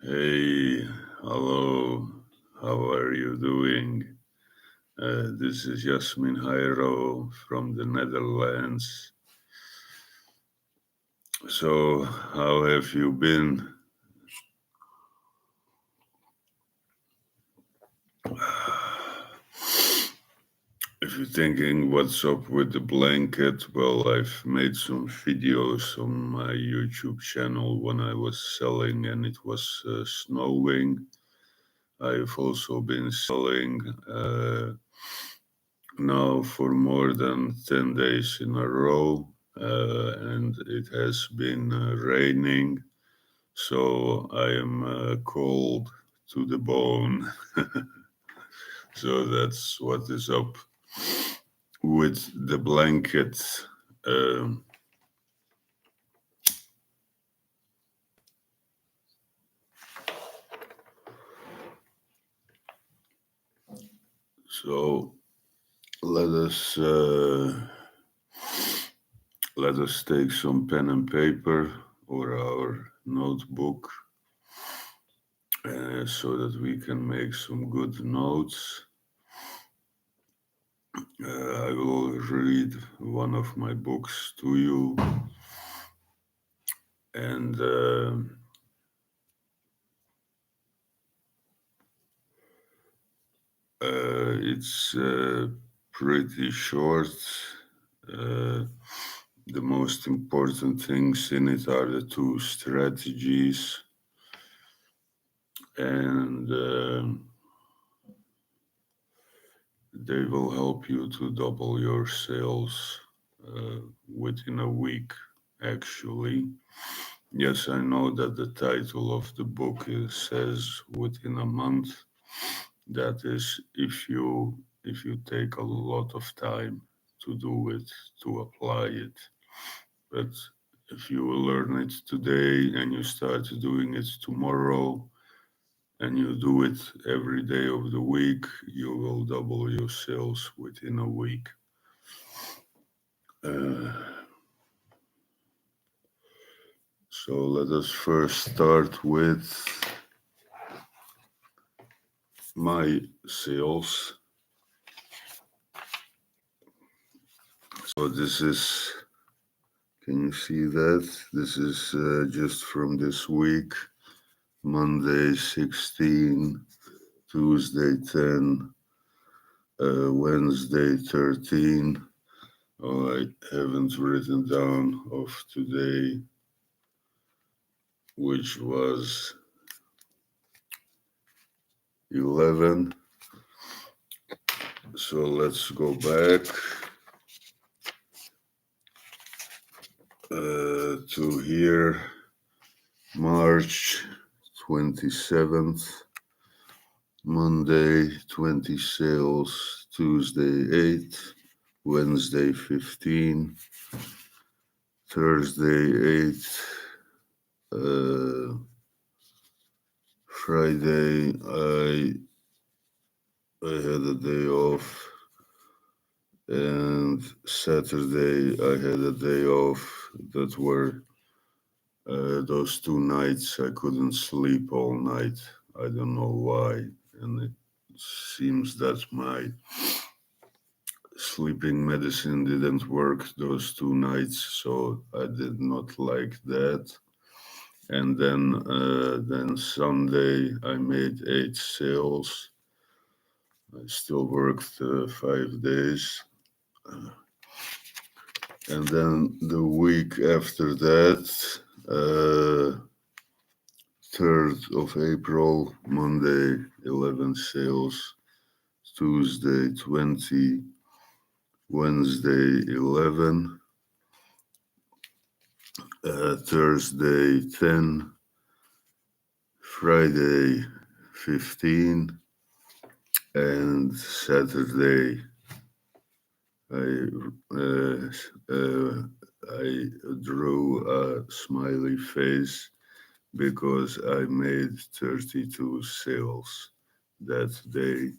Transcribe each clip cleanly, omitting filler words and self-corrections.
Hey, hello, how are you doing? This is Jasmin Jairo from the Netherlands. So, how have you been? If you're thinking what's up with the blanket, well, I've made some videos on my YouTube channel when I was selling and it was snowing. I've also been selling now for more than 10 days in a row, and it has been raining, so I am cold to the bone. So that's what is up with the blanket. Um, so let us take some pen and paper or our notebook so that we can make some good notes. I will read one of my books to you, and it's pretty short. The most important things in it are the two strategies, and they will help you to double your sales within a week, actually. Yes, I know that the title of the book says within a month. That is if you take a lot of time to do it, to apply it. But if you learn it today and you start doing it tomorrow and you do it every day of the week, you will double your sales within a week. So let us first start with my sales. So this is, can you see that? This is just from this week. Monday 16, Tuesday 10, Wednesday 13. Oh, I haven't written down of today, which was 11. So let's go back to here, March 27th, Monday 20 sales, Tuesday 8, Wednesday 15, Thursday 8, Friday I had a day off, and Saturday I had a day off. That were those 2 nights I couldn't sleep all night. I don't know why, and it seems that my sleeping medicine didn't work those 2 nights, so I did not like that. And then Sunday I made 8 sales. I still worked 5 days. And then the week after that, 3rd of April, Monday 11 sales, Tuesday 20, Wednesday 11, Thursday 10, Friday 15, and Saturday I drew a smiley face because I made 32 sales that day.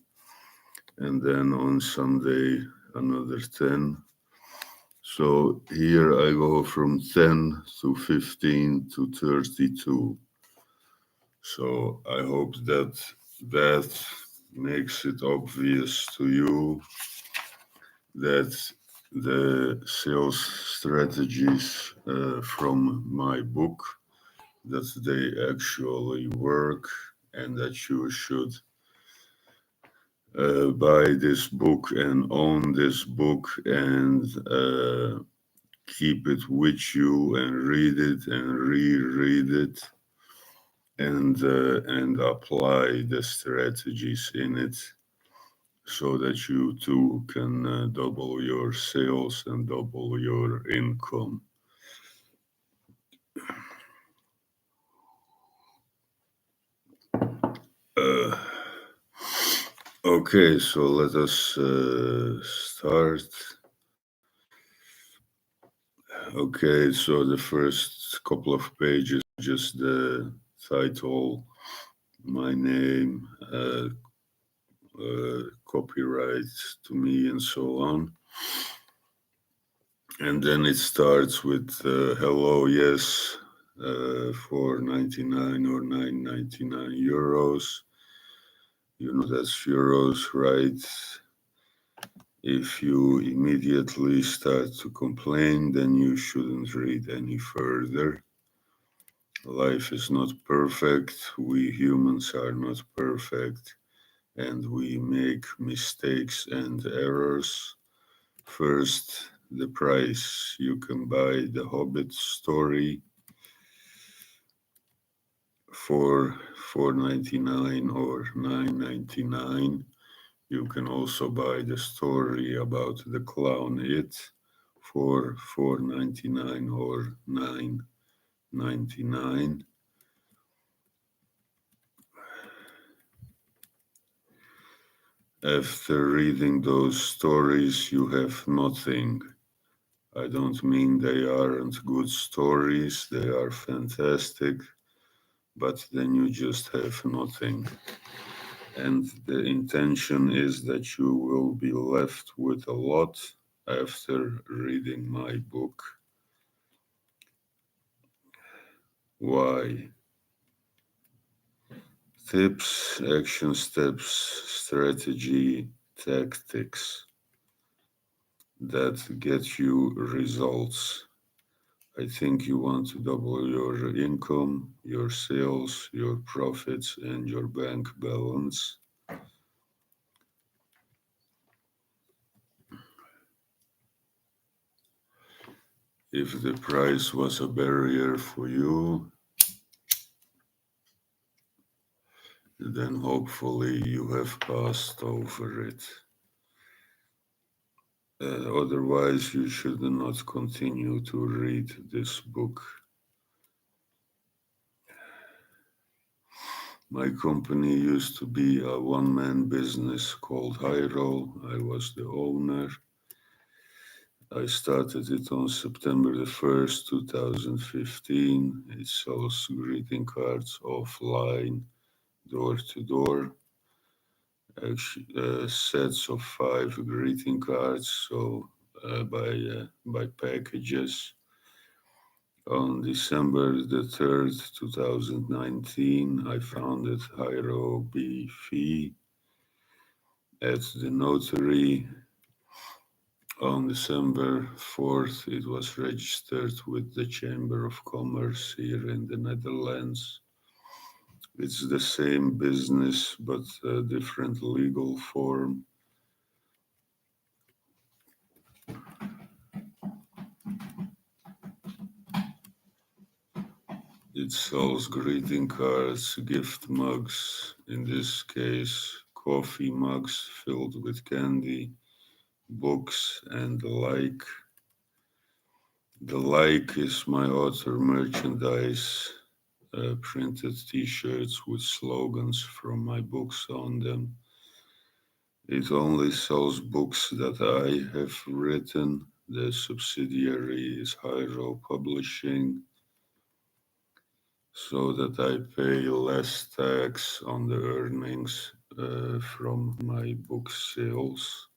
And then on Sunday, another 10. So here I go from 10 to 15 to 32. So I hope that makes it obvious to you that the sales strategies from my book, that they actually work, and that you should buy this book and own this book and keep it with you and read it and reread it and apply the strategies in it so that you too can double your sales and double your income. Uh, okay, so let us start. Okay, so the first couple of pages, just the title, my name, copyright to me, and so on. And then it starts with hello, yes, for 99 or 9.99 euros. You know that's euros, right? If you immediately start to complain, then you shouldn't read any further. Life is not perfect. We humans are not perfect, and we make mistakes and errors. First, the price. You can buy the Hobbit story for 4.99 or 9.99. You can also buy the story about the clown It for 4.99 or 9.99. After reading those stories, you have nothing. I don't mean they aren't good stories, they are fantastic, but then you just have nothing. And the intention is that you will be left with a lot after reading my book. Why? Tips, action steps, strategy, tactics that get you results. I think you want to double your income, your sales, your profits, and your bank balance. If the price was a barrier for you, then hopefully you have passed over it. Otherwise, you should not continue to read this book. My company used to be a one-man business called Hyro. I was the owner. I started it on September the 1st, 2015. It sells greeting cards offline, door to door. Sets of 5 greeting cards, so by packages. On December the 3rd, 2019, I founded Hyro BV at the notary. On December 4th, it was registered with the Chamber of Commerce here in the Netherlands. It's the same business, but a different legal form. It sells greeting cards, gift mugs, in this case, coffee mugs filled with candy, books, and the like. The like is my author merchandise, printed t-shirts with slogans from my books on them. It only sells books that I have written. The subsidiary is Hyro Publishing, so that I pay less tax on the earnings from my book sales.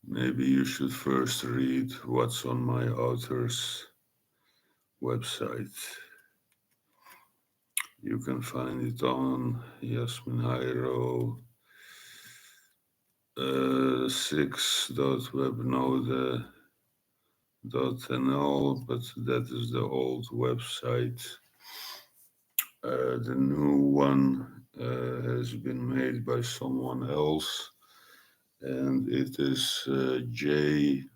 Maybe you should first read what's on my author's website. You can find it on Yasmin 6.webnode.nl, but that is the old website. The new one has been made by someone else, and it is jhyro.xyz.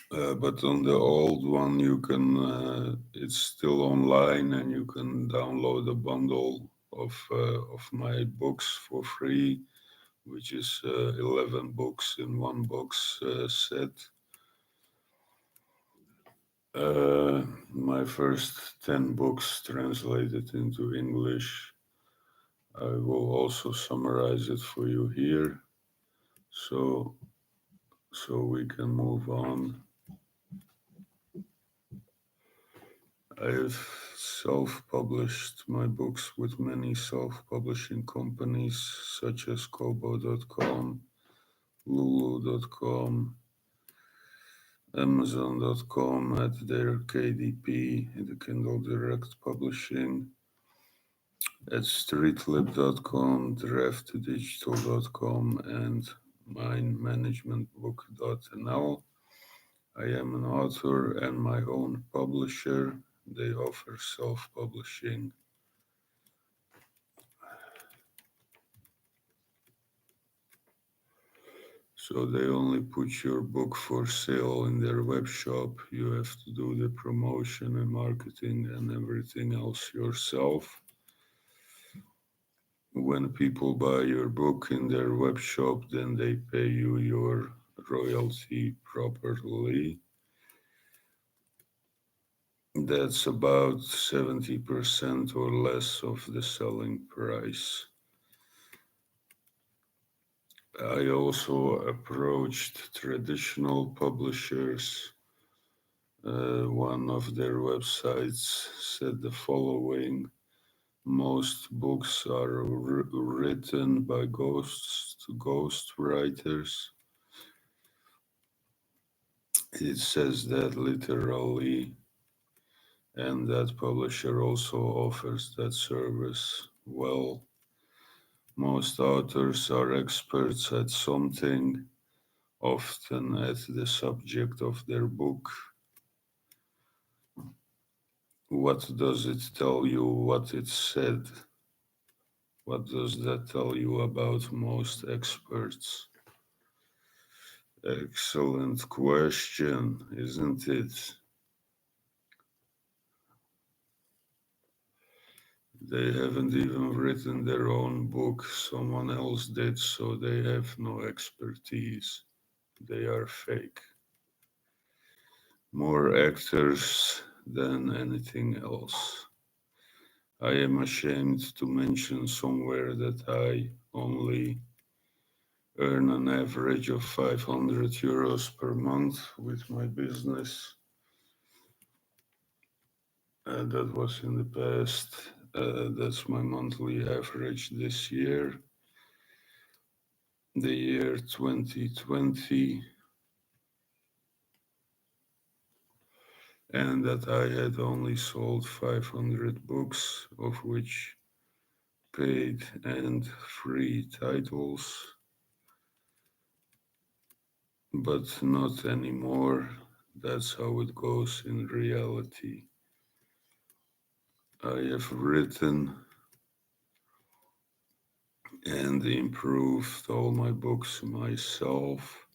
But on the old one, it's still online, and you can download a bundle of my books for free, which is 11 books in one box set. My first 10 books translated into English. I will also summarize it for you here, so we can move on. I have self-published my books with many self-publishing companies such as Kobo.com, Lulu.com, Amazon.com at their KDP, the Kindle Direct Publishing, at streetlib.com, draftdigital.com, and mijnmanagementbook.nl. I am an author and my own publisher. They offer self-publishing. So they only put your book for sale in their web shop. You have to do the promotion and marketing and everything else yourself. When people buy your book in their web shop, then they pay you your royalty properly. That's about 70% or less of the selling price. I also approached traditional publishers. One of their websites said the following: most books are written by ghost writers. It says that literally, and that publisher also offers that service. Well, most authors are experts at something, often at the subject of their book. What does it tell you what it said? What does that tell you about most experts? Excellent question, isn't it? They haven't even written their own book. Someone else did, so they have no expertise. They are fake. More actors than anything else. I am ashamed to mention somewhere that I only earn an average of 500 euros per month with my business. That was in the past. That's my monthly average this year. The year 2020. And that I had only sold 500 books, of which paid and free titles. But not anymore. That's how it goes in reality. I have written and improved all my books myself.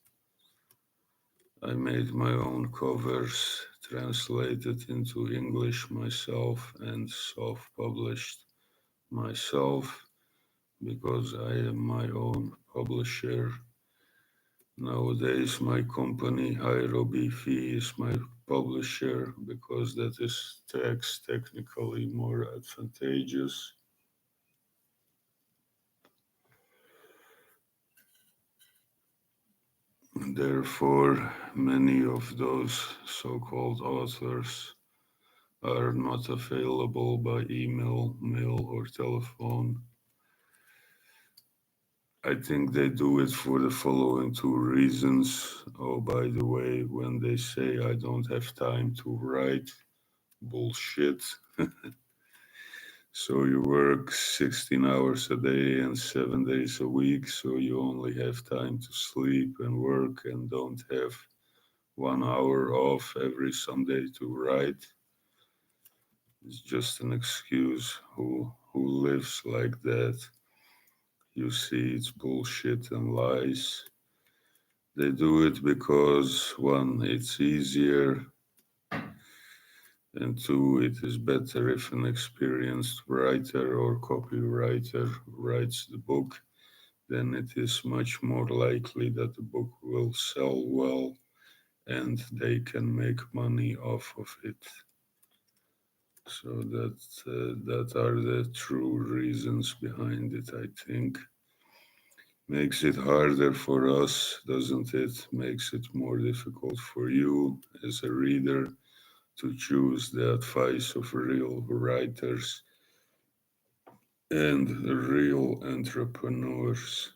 I made my own covers, translated into English myself, and self-published myself because I am my own publisher. Nowadays, my company, Hyro is my publisher because that is technically more advantageous. Therefore, many of those so-called authors are not available by email, mail, or telephone. I think they do it for the following two reasons. Oh, by the way, when they say I don't have time to write, bullshit. So you work 16 hours a day and 7 days a week, so you only have time to sleep and work and don't have 1 hour off every Sunday to write. It's just an excuse. Who lives like that? You see, it's bullshit and lies. They do it because one, it's easier, and two, it is better if an experienced writer or copywriter writes the book, then it is much more likely that the book will sell well and they can make money off of it. So that are the true reasons behind it, I think. Makes it harder for us, doesn't it? Makes it more difficult for you as a reader to choose the advice of real writers and real entrepreneurs.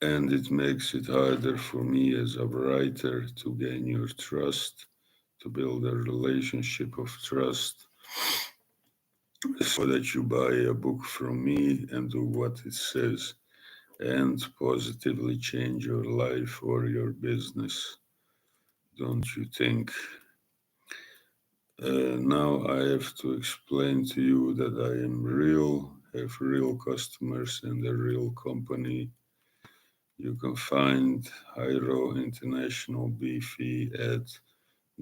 And it makes it harder for me as a writer to gain your trust, to build a relationship of trust, so that you buy a book from me and do what it says and positively change your life or your business. Don't you think? Now I have to explain to you that I am real, have real customers and a real company. You can find Hyro International BV at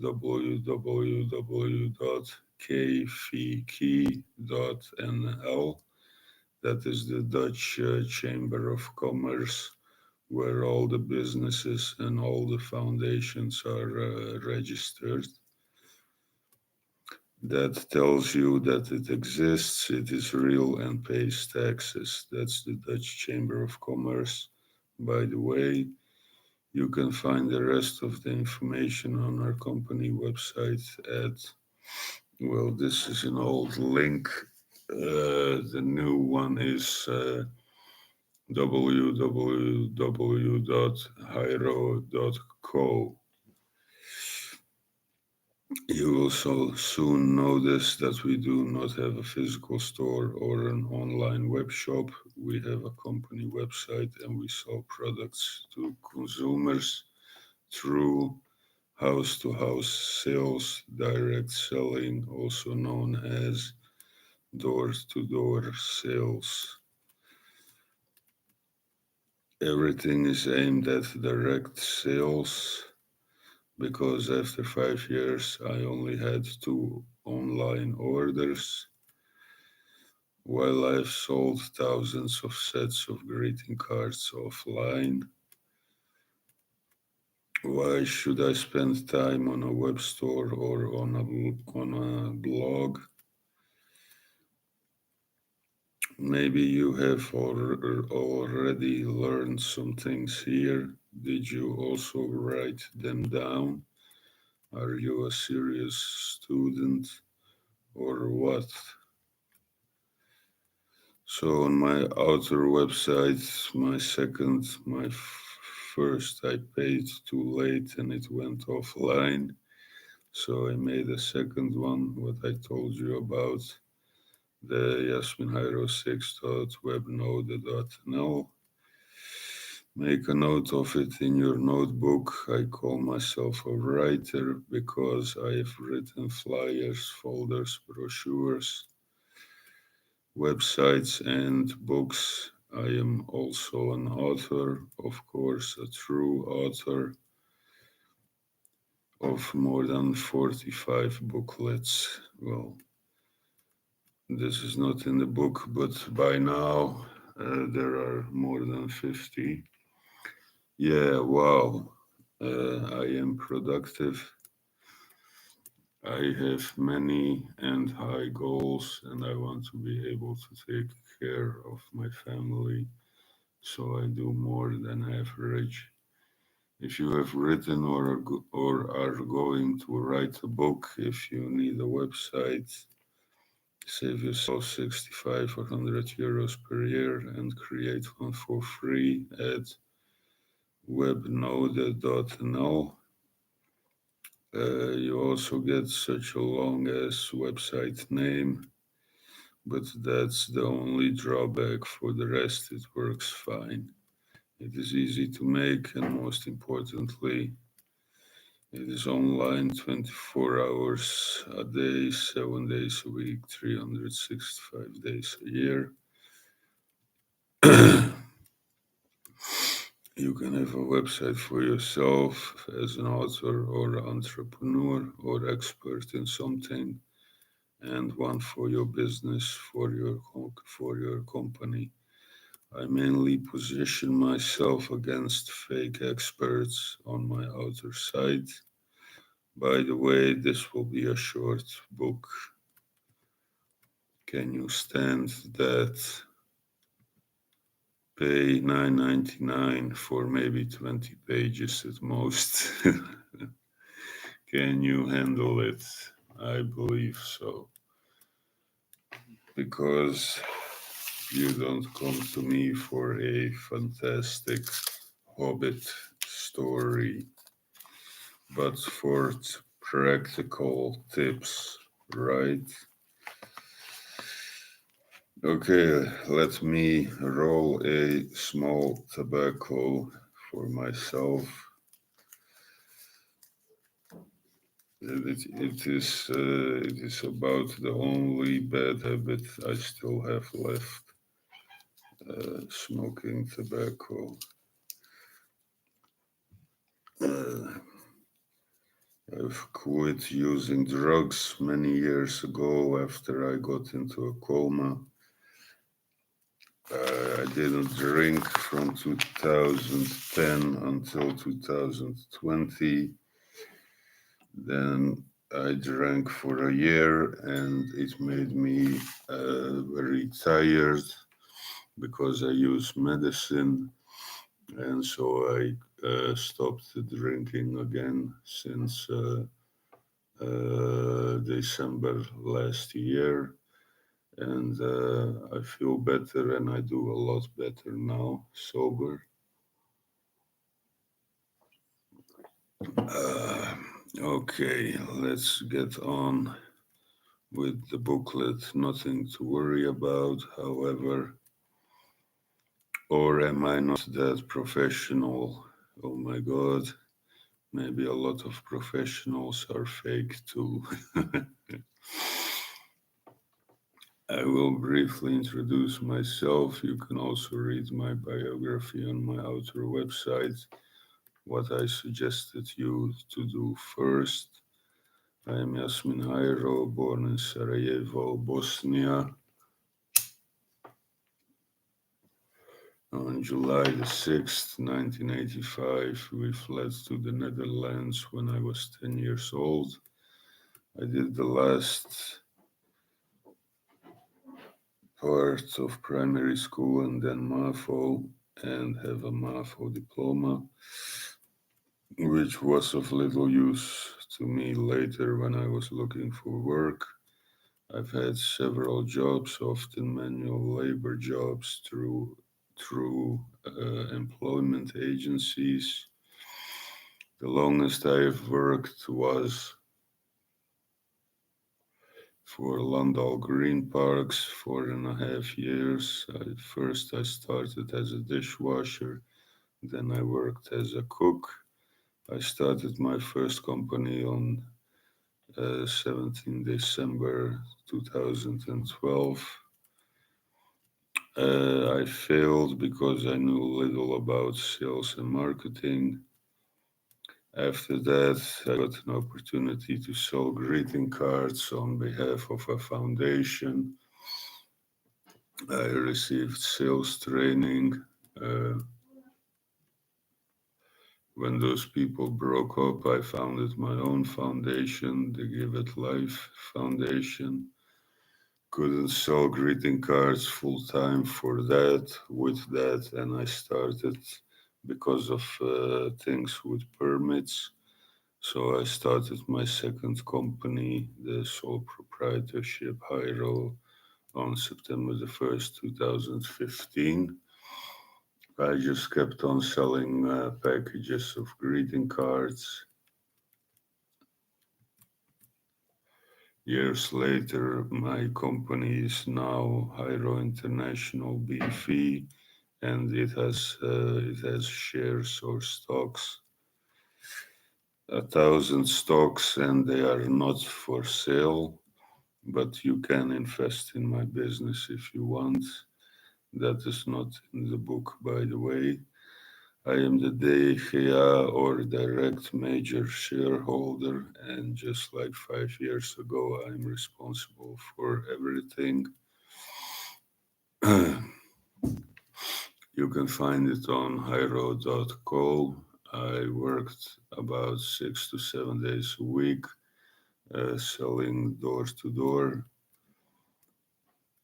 www.kfiki.nl. That is the Dutch Chamber of Commerce, where all the businesses and all the foundations are registered. That tells you that it exists, it is real, and pays taxes. That's the Dutch Chamber of Commerce. By the way, you can find the rest of the information on our company website at, well, this is an old link. The new one is www.hyro.co. You will so soon notice that we do not have a physical store or an online web shop. We have a company website and we sell products to consumers through house to house sales, direct selling, also known as door to door sales. Everything is aimed at direct sales because after 5 years I only had two online orders, while I've sold thousands of sets of greeting cards offline. Why should I spend time on a web store or on a blog? Maybe you have already learned some things here. Did you also write them down? Are you a serious student or what? So on my outer website, my first I paid too late and it went offline. So I made a second one, what I told you about, the yasminhyro6.webnode.nl. Make a note of it in your notebook. I call myself a writer because I have written flyers, folders, brochures, websites, and books. I am also an author, of course, a true author of more than 45 booklets. Well, this is not in the book, but by now there are more than 50. Yeah, wow. I am productive. I have many and high goals, and I want to be able to take care of my family, so I do more than average. If you have written or are going to write a book, if you need a website, save yourself 65 or 100 euros per year and create one for free at webnode.nl. You also get such a long as website name, but that's the only drawback. For the rest, it works fine. It is easy to make, and most importantly, it is online 24 hours a day, 7 days a week, 365 days a year. You can have a website for yourself as an author or entrepreneur or expert in something, and one for your business, for your company. I mainly position myself against fake experts on my author site. By the way, this will be a short book. Can you stand that? Pay $9.99 for maybe 20 pages at most. Can you handle it? I believe so. Because you don't come to me for a fantastic Hobbit story, but for practical tips, right? Okay, let me roll a small tobacco for myself. It is about the only bad habit I still have left, smoking tobacco. Uh, I've quit using drugs many years ago after I got into a coma. I didn't drink from 2010 until 2020. Then I drank for a year and it made me very tired because I use medicine, and so I stopped drinking again since December last year, and I feel better and I do a lot better now, sober. Uh, okay, let's get on with the booklet. Nothing to worry about, however. Or am I not that professional? Oh my god, maybe a lot of professionals are fake too. I will briefly introduce myself. You can also read my biography on my author website. What I suggested you to do first. I am Jasmin Hajro, born in Sarajevo, Bosnia, on July the 6th, 1985. We fled to the Netherlands when I was 10 years old. I did the last part of primary school and then MAFO, and have a MAFO diploma, which was of little use to me later when I was looking for work. I've had several jobs, often manual labor jobs through employment agencies. The longest I've worked was for Landau Green Parks, 4.5 years. First, I started as a dishwasher, then I worked as a cook. I started my first company on 17 December 2012. I failed because I knew little about sales and marketing. After that, I got an opportunity to sell greeting cards on behalf of a foundation. I received sales training. Uh, when those people broke up, I founded my own foundation, the Give It Life Foundation. Couldn't sell greeting cards full time for that, with that, and I started because of things with permits. So I started my second company, the sole proprietorship Hyro, on September the 1st, 2015. I just kept on selling packages of greeting cards. Years later, my company is now Hyro International BV, and it has shares or stocks, 1,000 stocks, and they are not for sale. But you can invest in my business if you want. That is not in the book, by the way. I am the DGA or direct major shareholder, and just like 5 years ago, I'm responsible for everything. You can find it on highroad.co. I worked about 6 to 7 days a week, selling door to door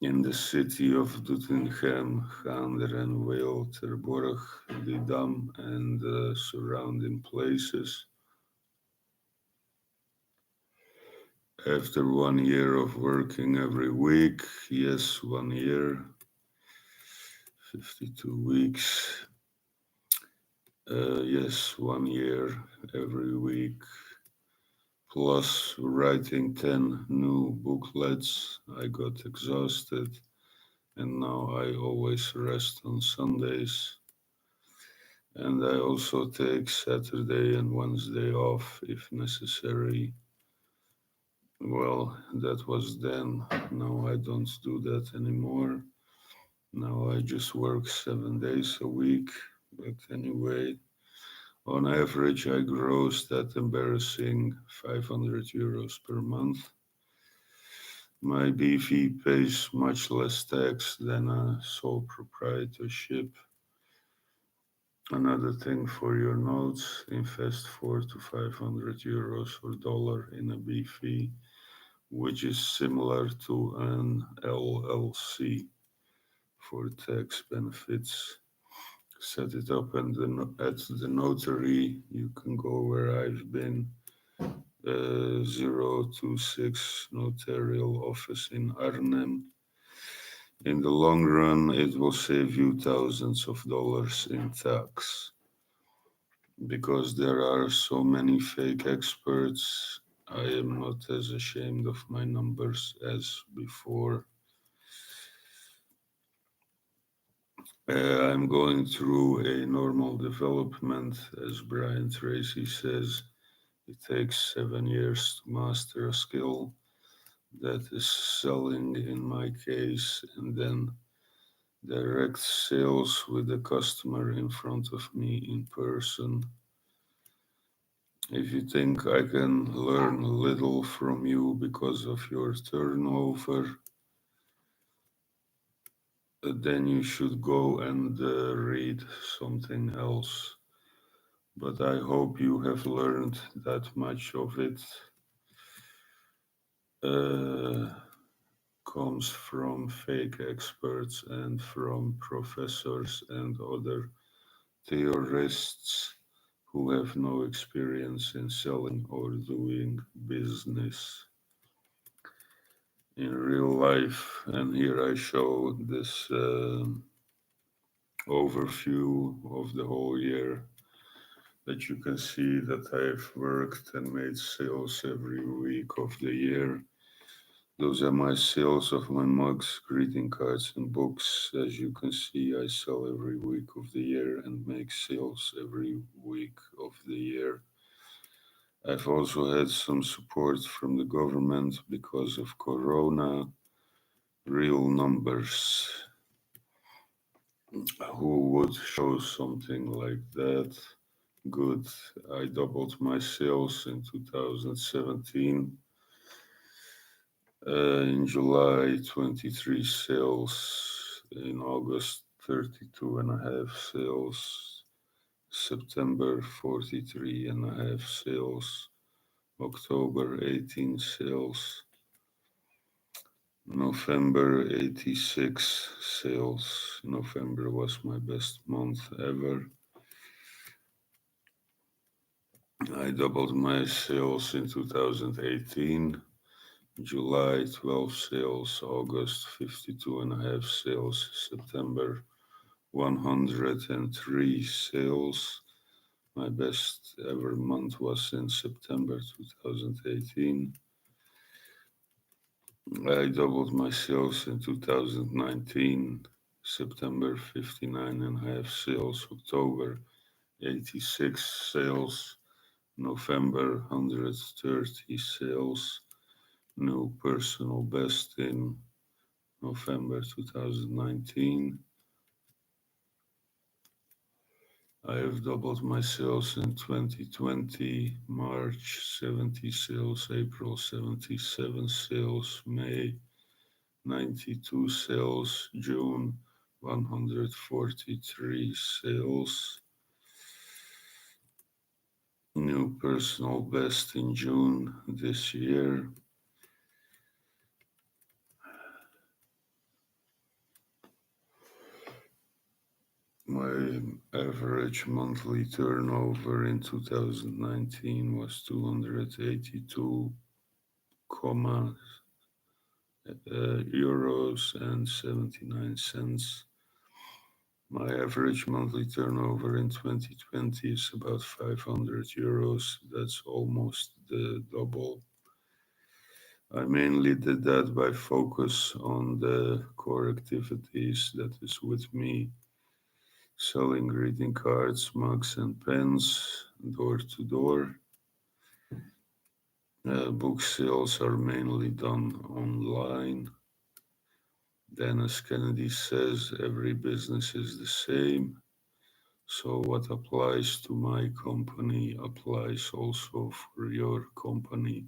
in the city of Doetinchem, Gander and Vale, Terborg, Didam, and surrounding places. After 1 year of working every week, yes, 1 year, 52 weeks, yes, 1 year every week, plus writing 10 new booklets, I got exhausted, and now I always rest on Sundays. And I also take Saturday and Wednesday off if necessary. Well, that was then. Now I don't do that anymore. Now I just work 7 days a week. But anyway, on average, I gross that embarrassing 500 euros per month. My BV pays much less tax than a sole proprietorship. Another thing for your notes, invest 4 to 500 euros or dollar in a BV, which is similar to an LLC for tax benefits. Set it up at the notary. You can go where I've been, 026 Notarial Office in Arnhem. In the long run, it will save you thousands of dollars in tax. Because there are so many fake experts, I am not as ashamed of my numbers as before. I'm going through a normal development. As Brian Tracy says, it takes 7 years to master a skill. That is selling in my case, and then direct sales with the customer in front of me in person. If you think I can learn little from you because of your turnover, then you should go and read something else. But I hope you have learned that much of it uh, comes from fake experts and from professors and other theorists who have no experience in selling or doing business in real life. And here I show this overview of the whole year, that you can see that I've worked and made sales every week of the year. Those are my sales of my mugs, greeting cards, and books. As you can see, I sell every week of the year and make sales every week of the year. I've also had some support from the government because of Corona, real numbers. Who would show something like that? Good. I doubled my sales in 2017. In July, 23 sales. In August, 32 and a half sales. September, 43 and a half sales. October, 18 sales. November, 86 sales. November was my best month ever. I doubled my sales in 2018. July 12 sales, August 52 and a half sales, September 103 sales. My best ever month was in September 2018. I doubled my sales in 2019. September 59 and a half sales, October 86 sales, November 130 sales, new personal best in November 2019. I have doubled my sales in 2020, March 70 sales, April 77 sales, May 92 sales, June 143 sales, new personal best in June this year. My average monthly turnover in 2019 was 282 euros and 79 cents. My average monthly turnover in 2020 is about 500 euros. That's almost the double. I mainly did that by focus on the core activities that is with me, selling greeting cards, mugs and pens door to door. Book sales are mainly done online. Dennis Kennedy says every business is the same. So what applies to my company applies also for your company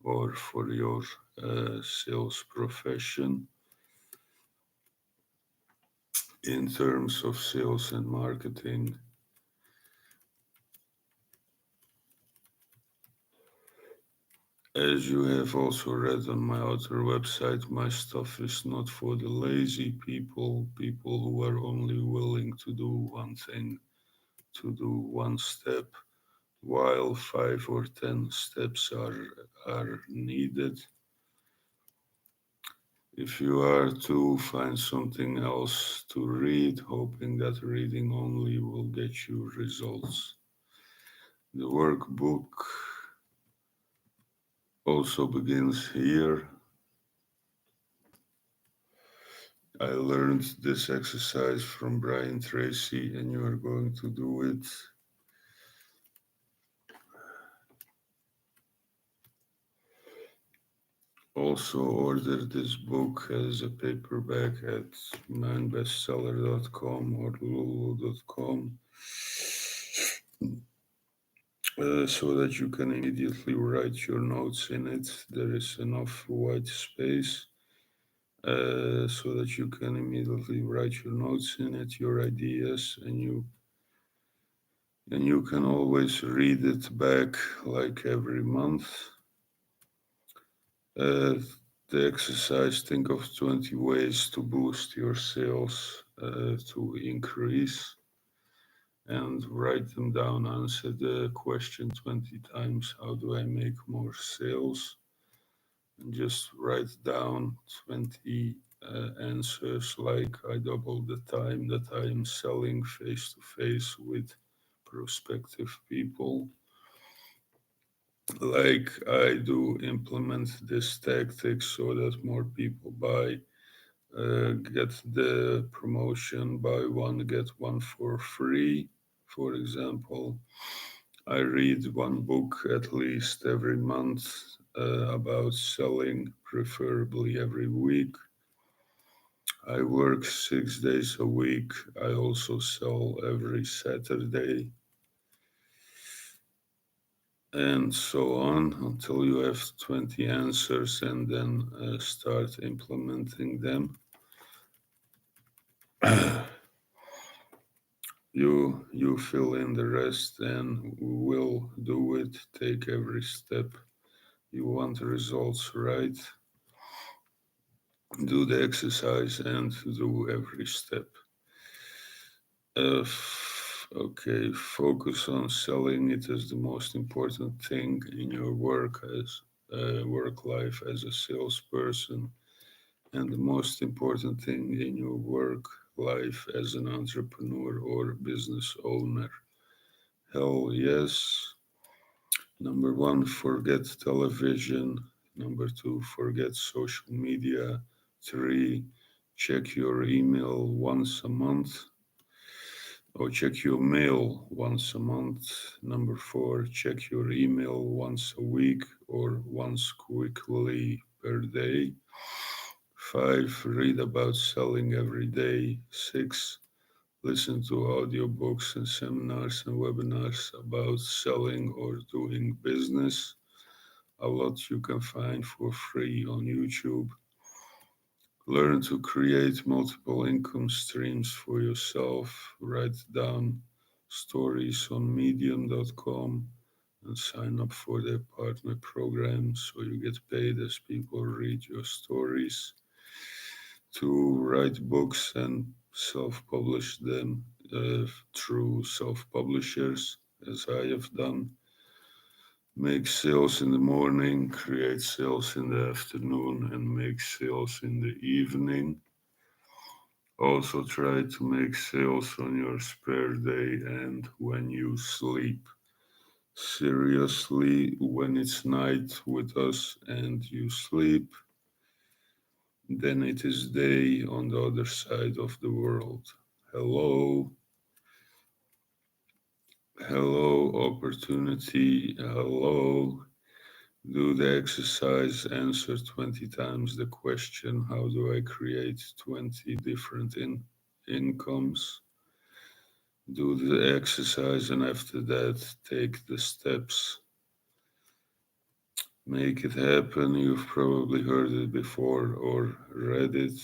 or for your sales profession. In terms of sales and marketing, as you have also read on my other website, my stuff is not for the lazy people, people who are only willing to do one thing, to do one step, while 5 or 10 steps are needed. If you are to find something else to read, hoping that reading only will get you results. The workbook also begins here. I learned this exercise from Brian Tracy, and you are going to do it. Also order this book as a paperback at mijnbestseller.com or lulu.com so that you can immediately write your notes in it. There is enough white space so that you can immediately write your notes in it, your ideas, and you can always read it back like every month. The exercise, think of 20 ways to boost your sales to increase, and write them down. Answer the question 20 times, how do I make more sales? And just write down 20 answers like I double the time that I am selling face to face with prospective people. Like I do implement this tactic so that more people buy. Get the promotion, buy one, get one for free, for example. I read one book at least every month about selling, preferably every week. I work 6 days a week. I also sell every Saturday, and so on until you have 20 answers, and then start implementing them. You fill in the rest and we'll do it. Take every step. You want results, right? Do the exercise and do every step. Okay, focus on selling. It is the most important thing in your work life as a salesperson, and the most important thing in your work life as an entrepreneur or business owner. Hell yes. Number one, forget television. Number two, forget social media. Three, check your email once a month or check your mail once a month. Number four, check your email once a week or once quickly per day. Five, read about selling every day. Six, listen to audiobooks and seminars and webinars about selling or doing business. A lot you can find for free on YouTube. Learn to create multiple income streams for yourself. Write down stories on medium.com and sign up for their partner program so you get paid as people read your stories. To write books and self publish them through self publishers, as I have done. Make sales in the morning, create sales in the afternoon, and make sales in the evening. Also, try to make sales on your spare day and when you sleep. Seriously, when it's night with us and you sleep, then it is day on the other side of the world. Hello, hello, opportunity, hello. Do the exercise, answer 20 times the question, how do I create 20 different incomes? Do the exercise, and after that, take the steps. Make it happen. You've probably heard it before or read it.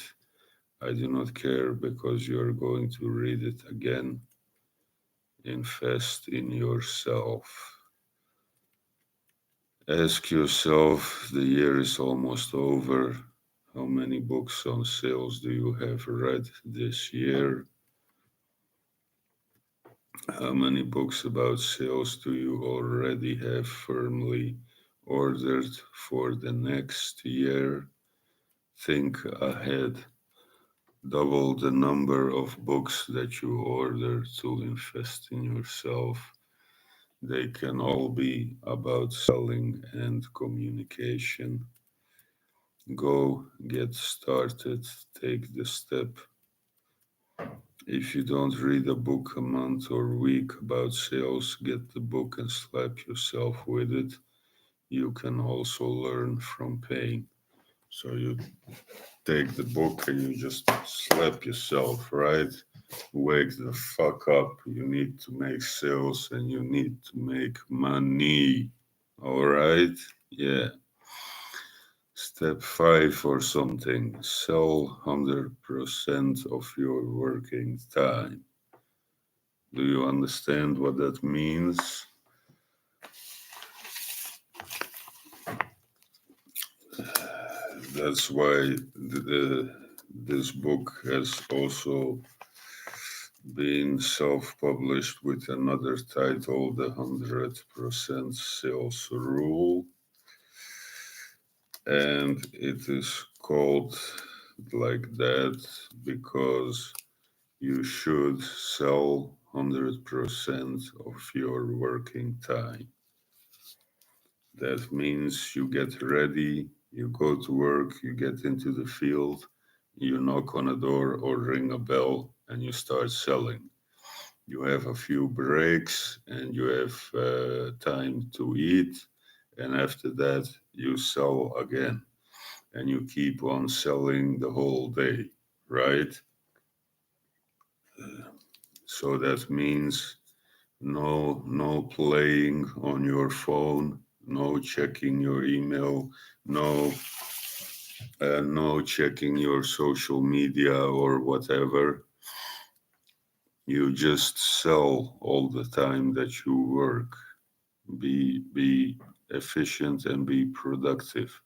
I do not care because you're going to read it again. Invest in yourself. Ask yourself, the year is almost over. How many books on sales do you have read this year? How many books about sales do you already have firmly ordered for the next year? Think ahead. Double the number of books that you order to invest in yourself. They can all be about selling and communication. Go get started. Take the step. If you don't read a book a month or week about sales, get the book and slap yourself with it. You can also learn from pain. So you take the book and you just slap yourself, right? Wake the fuck up. You need to make sales and you need to make money. All right? Yeah. Step 5 or something. Sell 100% of your working time. Do you understand what that means? That's why this book has also been self-published with another title, The 100% Sales Rule. And it is called like that because you should sell 100% of your working time. That means you get ready, you go to work, you get into the field, you knock on a door or ring a bell, and you start selling. You have a few breaks and you have time to eat, and after that, you sell again, and you keep on selling the whole day, right? So that means no playing on your phone, no checking your email, no checking your social media or whatever. You just sell all the time that you work. Be efficient and be productive.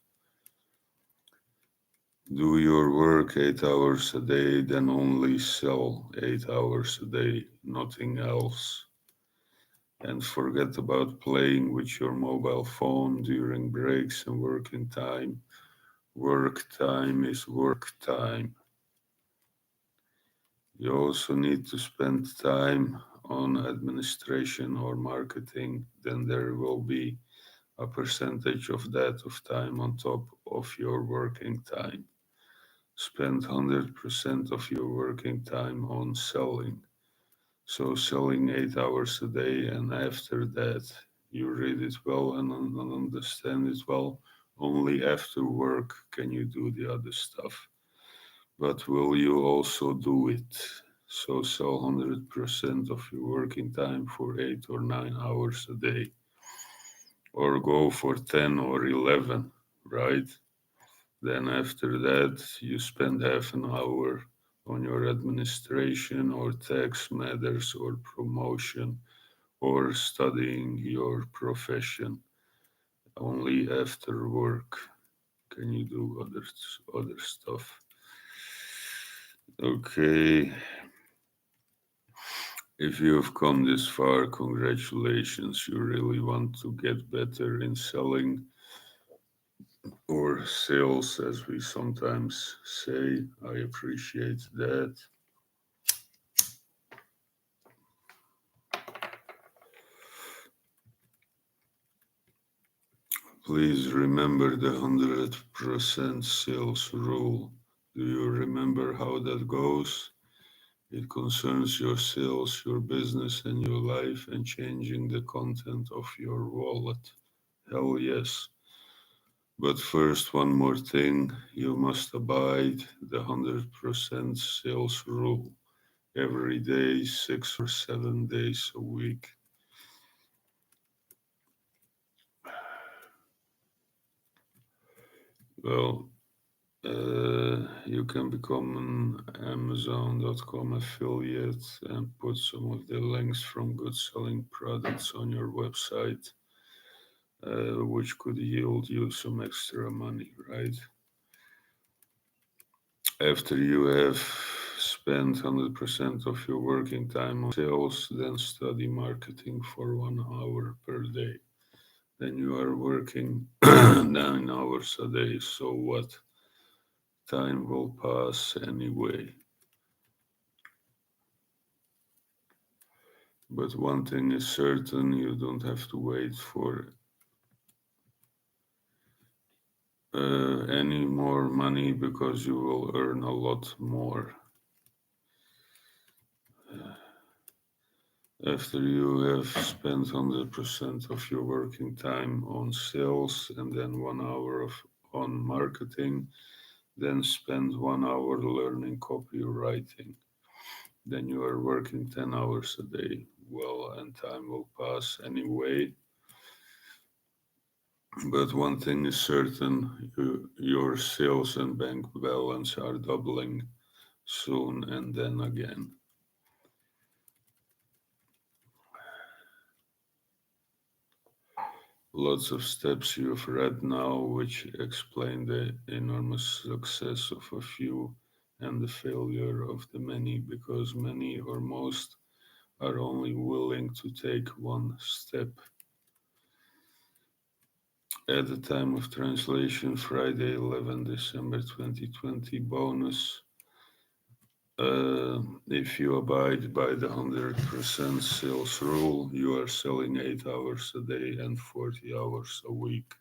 Do your work 8 hours a day, then only sell 8 hours a day, nothing else. And forget about playing with your mobile phone during breaks and working time. Work time is work time. You also need to spend time on administration or marketing, then there will be a percentage of that of time on top of your working time. Spend 100% of your working time on selling. So selling 8 hours a day, and after that you read it well and understand it well. Only after work can you do the other stuff. But will you also do it? So sell 100% of your working time for 8 or 9 hours a day, or go for 10 or 11, right? Then after that, you spend half an hour on your administration or tax matters or promotion or studying your profession. Only after work can you do other stuff. Okay, if you have come this far, congratulations. You really want to get better in selling or sales, as we sometimes say. I appreciate that. Please remember the 100% sales rule. Do you remember how that goes? It concerns your sales, your business, and your life, and changing the content of your wallet. Hell yes. But first, one more thing. You must abide the 100% sales rule every day, 6 or 7 days a week. Well, you can become an Amazon.com affiliate and put some of the links from good selling products on your website, which could yield you some extra money, right? After you have spent 100% of your working time on sales, then study marketing for 1 hour per day. Then you are working 9 hours a day, so what? Time will pass anyway. But one thing is certain, you don't have to wait for any more money because you will earn a lot more. After you have spent 100% of your working time on sales and then 1 hour on marketing, then spend 1 hour learning copywriting. Then you are working 10 hours a day. Well, and time will pass anyway. But one thing is certain, your sales and bank balance are doubling soon and then again. Lots of steps you've read now, which explain the enormous success of a few and the failure of the many, because many or most are only willing to take one step. At the time of translation, Friday, 11 December 2020 bonus. If you abide by the 100% sales rule, you are selling 8 hours a day and 40 hours a week.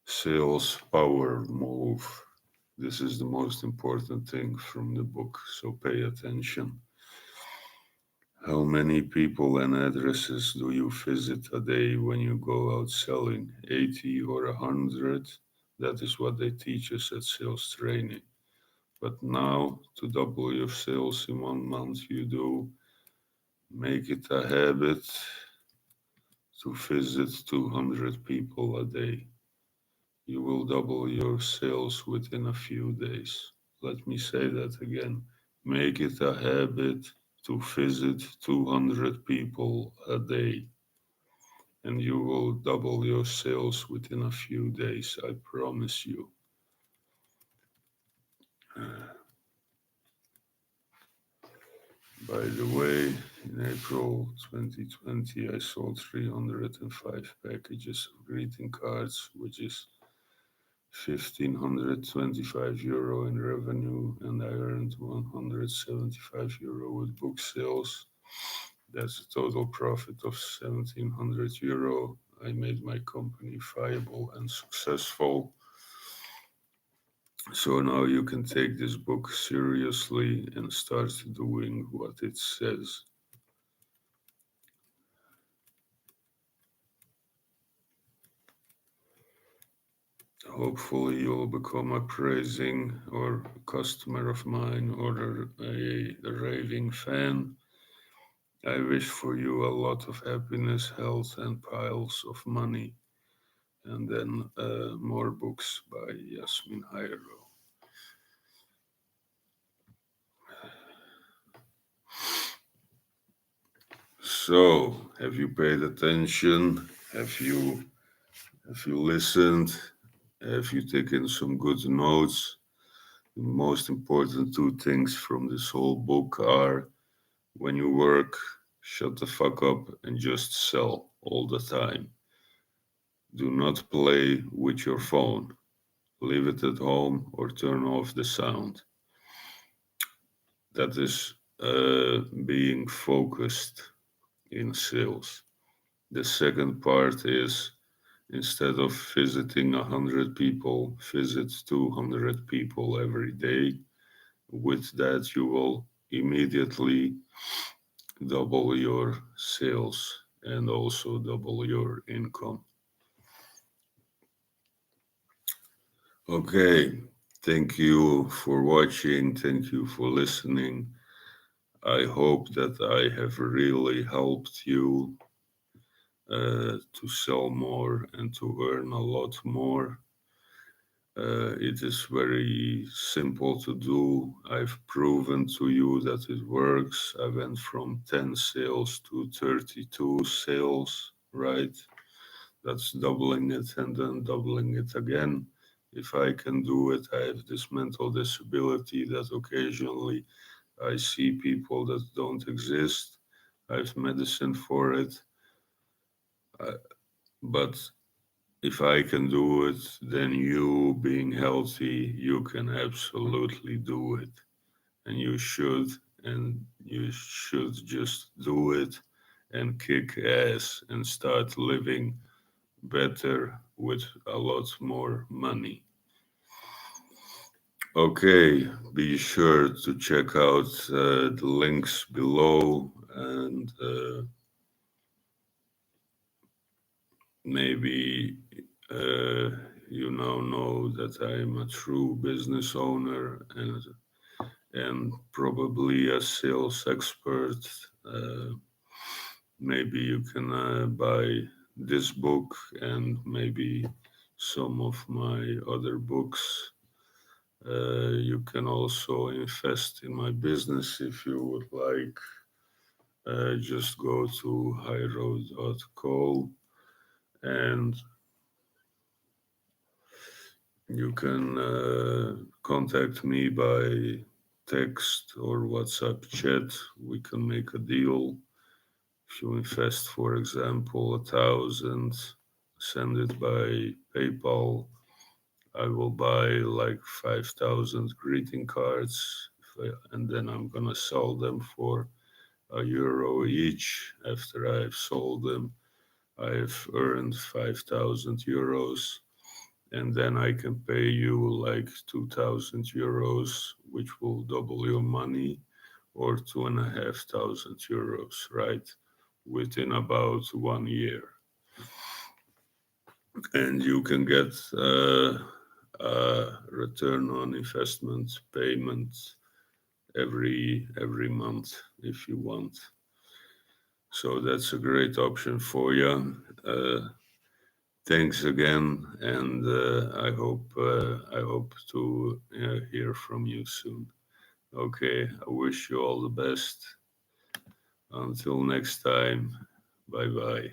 Sales power move. This is the most important thing from the book, so pay attention. How many people and addresses do you visit a day when you go out selling? 80 or 100? That is what they teach us at sales training. But now, to double your sales in 1 month, you do make it a habit to visit 200 people a day. You will double your sales within a few days. Let me say that again. Make it a habit to visit 200 people a day, and you will double your sales within a few days. I promise you. By the way, in April 2020, I sold 305 packages of greeting cards, which is €1,525 in revenue, and I earned €175 with book sales. That's a total profit of €1,700. I made my company viable and successful. So now you can take this book seriously and start doing what it says. Hopefully you'll become a praising or customer of mine or a raving fan. I wish for you a lot of happiness, health, and piles of money. And then more books by Yasmin Hayro. So, have you paid attention? Have you listened? Have you taken some good notes? The most important two things from this whole book are: when you work, shut the fuck up and just sell all the time. Do not play with your phone. Leave it at home or turn off the sound. That is being focused in sales. The second part is, instead of visiting 100 people, visit 200 people every day. With that, you will immediately double your sales and also double your income. Okay, thank you for watching. Thank you for listening. I hope that I have really helped you to sell more and to earn a lot more. It is very simple to do. I've proven to you that it works. I went from 10 sales to 32 sales, right? That's doubling it and then doubling it again. If I can do it, I have this mental disability that occasionally I see people that don't exist. I have medicine for it. But if I can do it, then you, being healthy, you can absolutely do it. And you should just do it and kick ass and start living better with a lot more money. Okay, be sure to check out the links below, and maybe you now know that I am a true business owner and probably a sales expert. Maybe you can buy this book and maybe some of my other books. You can also invest in my business if you would like. Just go to highroad.co and you can contact me by text or WhatsApp chat. We can make a deal. If you invest, for example, 1,000, send it by PayPal. I will buy like 5,000 greeting cards, and then I'm gonna sell them for €1 each. After I've sold them, I've earned €5,000, and then I can pay you like €2,000, which will double your money, or €2,500, right? Within about 1 year. And you can get a return on investment payment every month if you want. So that's a great option for you. Thanks again, and I hope to hear from you soon. Okay, I wish you all the best. Until next time, bye bye.